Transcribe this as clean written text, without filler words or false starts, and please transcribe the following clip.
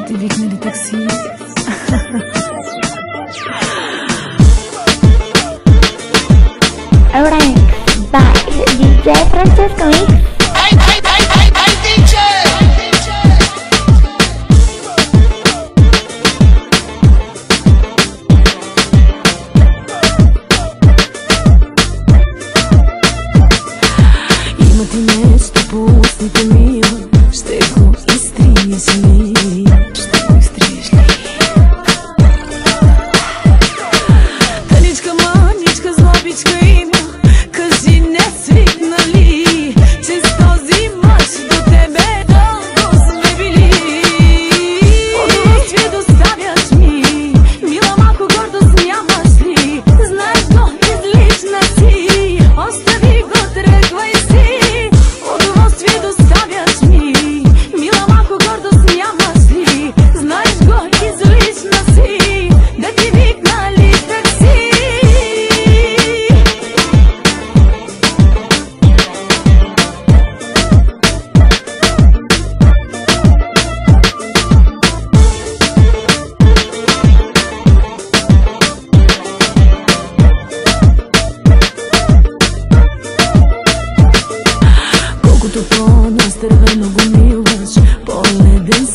Ти викнали такси. Alright, by DJ Francesco Mix. DJ! Има ти нещо по устните ми, ще го изтриеш ли? Ще го изтриеш ли? Таничка, маничка, злобичка има, кажи не свикна ли, че с този мъж до тебе дълго сме били. Удоволствие доставяш ми, мила, малко гордост нямаш ли? Знаеш го, излишна си, остави го, тръгвай си. Удоволствие доставяш ми, мила, малко гордост нямаш ли? Знаеш го, излишна си, да ти викнали такси. Колкото по-настървено го милваш, по-леден